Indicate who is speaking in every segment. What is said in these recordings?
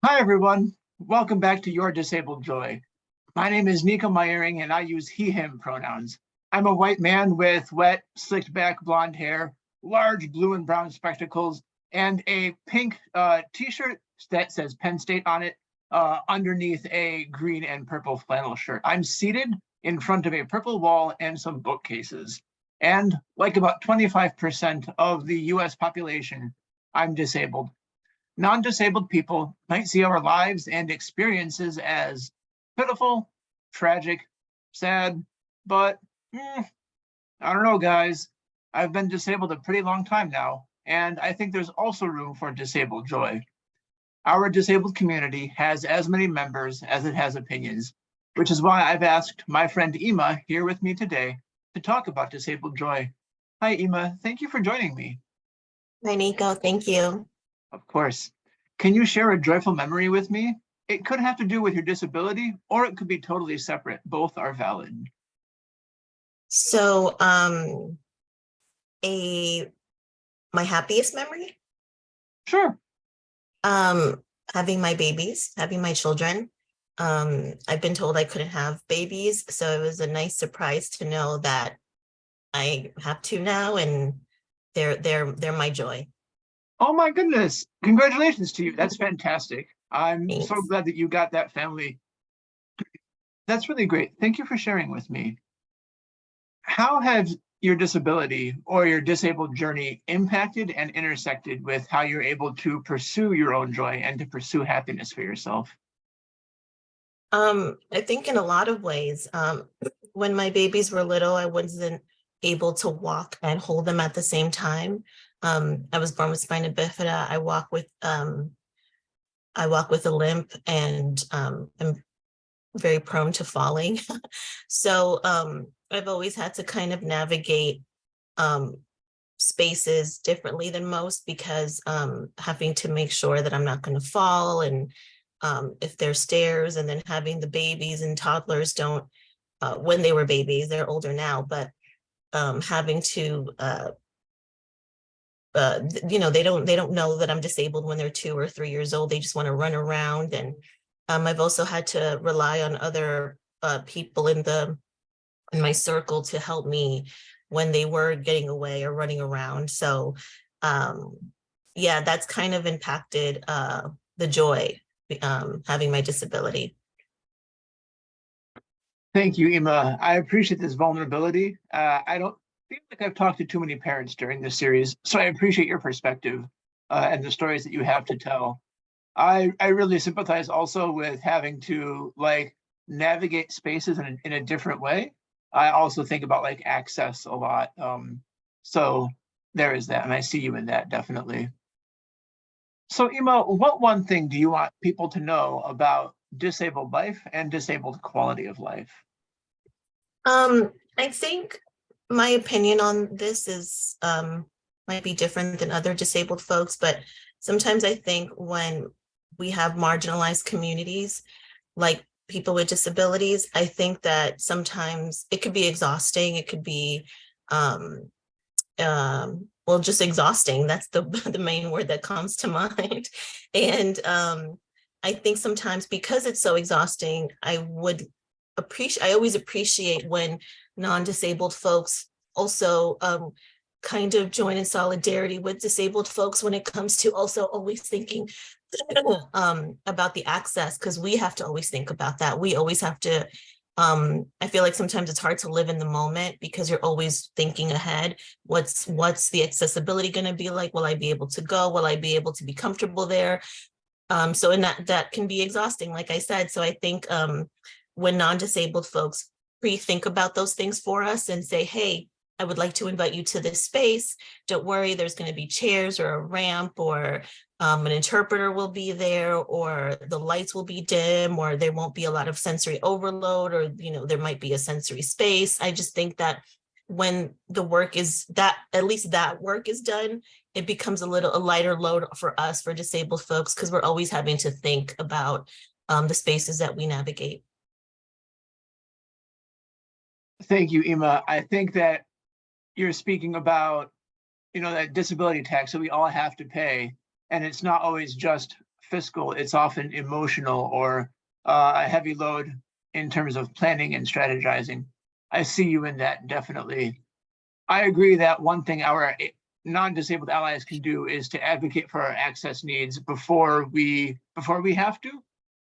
Speaker 1: Hi, everyone. Welcome back to Your Disabled Joy. My name is Nico and I use he, him pronouns. I'm a white man with wet, slicked back blonde hair, large blue and brown spectacles, and a pink t-shirt that says Penn State on it underneath a green and purple flannel shirt. I'm seated in front of a purple wall and some bookcases. And like about 25% of the US population, I'm disabled. Non-disabled people might see our lives and experiences as pitiful, tragic, sad, but I don't know, guys. I've been disabled a pretty long time now, and I think there's also room for disabled joy. Our disabled community has as many members as it has opinions, which is why I've asked my friend Ima here with me today to talk about disabled joy. Hi, Ima. Thank you for joining me.
Speaker 2: Hi, Nico. Thank you.
Speaker 1: Of course. Can you share a joyful memory with me? It could have to do with your disability, or it could be totally separate. Both are valid.
Speaker 2: So, my happiest memory?
Speaker 1: Sure.
Speaker 2: Having my babies, having my children. I've been told I couldn't have babies, so it was a nice surprise to know that I have two now, and they're my joy.
Speaker 1: Oh my goodness. Congratulations to you. That's fantastic. I'm
Speaker 2: Thanks.
Speaker 1: so glad that you got that family. That's really great. Thank you for sharing with me. How has your disability or your disabled journey impacted and intersected with how you're able to pursue your own joy and to pursue happiness for yourself?
Speaker 2: I think in a lot of ways, when my babies were little, I wasn't able to walk and hold them at the same time. I was born with spina bifida. I walk with a limp, and I'm very prone to falling. So I've always had to kind of navigate spaces differently than most, because having to make sure that I'm not going to fall, and if there's stairs, and then having the babies and toddlers don't, when they were babies, they're older now, but having to they don't know that I'm disabled when they're 2 or 3 years old. They just want to run around. And I've also had to rely on other people in my circle to help me when they were getting away or running around. So yeah, that's kind of impacted the joy, having my disability.
Speaker 1: Thank you, Ima. I appreciate this vulnerability. I don't feel like I've talked to too many parents during this series, so I appreciate your perspective and the stories that you have to tell. I really sympathize also with having to navigate spaces in a different way. I also think about access a lot. So there is that, and I see you in that, definitely. So Ima, what one thing do you want people to know about disabled life and disabled quality of life?
Speaker 2: I think my opinion on this is might be different than other disabled folks, but sometimes I think when we have marginalized communities, like people with disabilities, I think that sometimes it could be exhausting. It could be well, just exhausting. That's the main word that comes to mind. And I think sometimes, because it's so exhausting, I always appreciate when non-disabled folks also kind of join in solidarity with disabled folks when it comes to also always thinking about the access, because we have to always think about that. We always have to, I feel like sometimes it's hard to live in the moment because you're always thinking ahead. What's the accessibility going to be like? Will I be able to go? Will I be able to be comfortable there? So in that can be exhausting, like I said. So I think when non-disabled folks pre-think about those things for us and say, hey, I would like to invite you to this space. Don't worry, there's going to be chairs or a ramp, or an interpreter will be there, or the lights will be dim, or there won't be a lot of sensory overload, or there might be a sensory space. I just think that when the work is that, at least that work is done, it becomes a lighter load for us, for disabled folks, because we're always having to think about the spaces that we navigate.
Speaker 1: Thank you, Ima. I think that you're speaking about, that disability tax that we all have to pay. And it's not always just fiscal, it's often emotional or a heavy load in terms of planning and strategizing. I see you in that, definitely. I agree that one thing our non-disabled allies can do is to advocate for our access needs before we have to,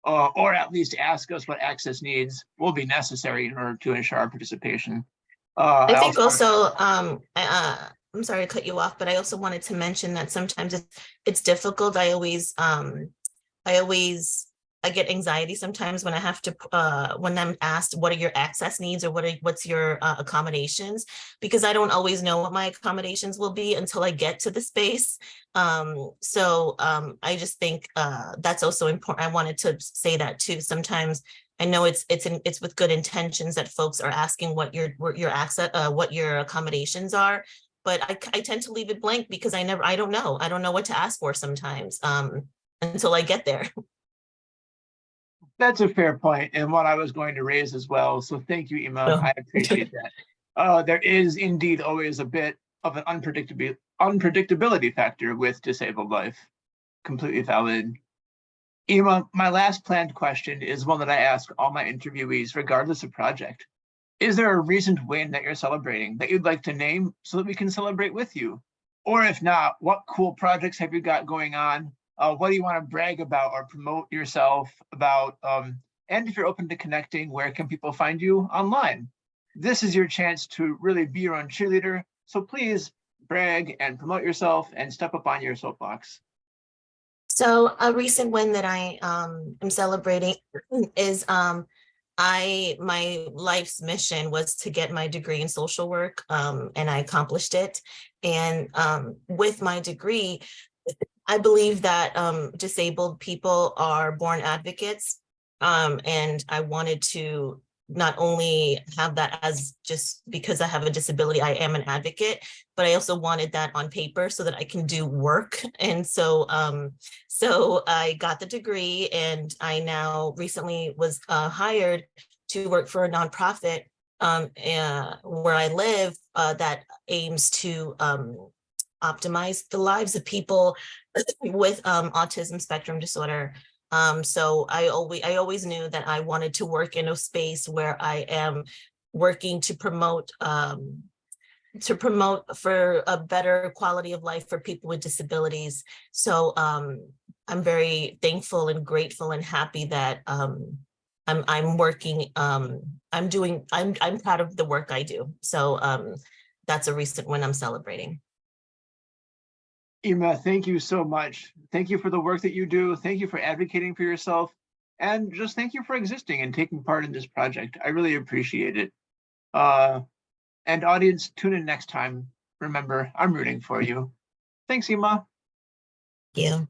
Speaker 1: or at least ask us what access needs will be necessary in order to ensure our participation.
Speaker 2: I think also, I'm sorry to cut you off, but I also wanted to mention that sometimes it's difficult. I get anxiety sometimes when I have to, when I'm asked, what are your access needs or what's your accommodations? Because I don't always know what my accommodations will be until I get to the space. I just think that's also important. I wanted to say that too. Sometimes I know it's with good intentions that folks are asking what your access, what your accommodations are. But I tend to leave it blank because I don't know what to ask for sometimes until I get there.
Speaker 1: That's a fair point, and what I was going to raise as well. So thank you, Emma.
Speaker 2: Oh.
Speaker 1: I appreciate that. There is indeed always a bit of an unpredictability factor with disabled life. Completely valid. Emma, my last planned question is one that I ask all my interviewees, regardless of project. Is there a recent win that you're celebrating that you'd like to name so that we can celebrate with you? Or if not, what cool projects have you got going on? What do you want to brag about or promote yourself about? And if you're open to connecting, where can people find you online? This is your chance to really be your own cheerleader. So please brag and promote yourself and step up on your soapbox.
Speaker 2: So a recent win that I am celebrating is my life's mission was to get my degree in social work, and I accomplished it. And with my degree, I believe that disabled people are born advocates, and I wanted to not only have that as just because I have a disability, I am an advocate, but I also wanted that on paper so that I can do work. And so I got the degree, and I now recently was hired to work for a nonprofit where I live that aims to optimize the lives of people with autism spectrum disorder. So I always knew that I wanted to work in a space where I am working to promote for a better quality of life for people with disabilities. So I'm very thankful and grateful and happy that I'm working. I'm proud of the work I do. So that's a recent one I'm celebrating.
Speaker 1: Emma, thank you so much. Thank you for the work that you do. Thank you for advocating for yourself. And just thank you for existing and taking part in this project. I really appreciate it. And audience, tune in next time. Remember, I'm rooting for you. Thanks, Emma.
Speaker 2: Thank you.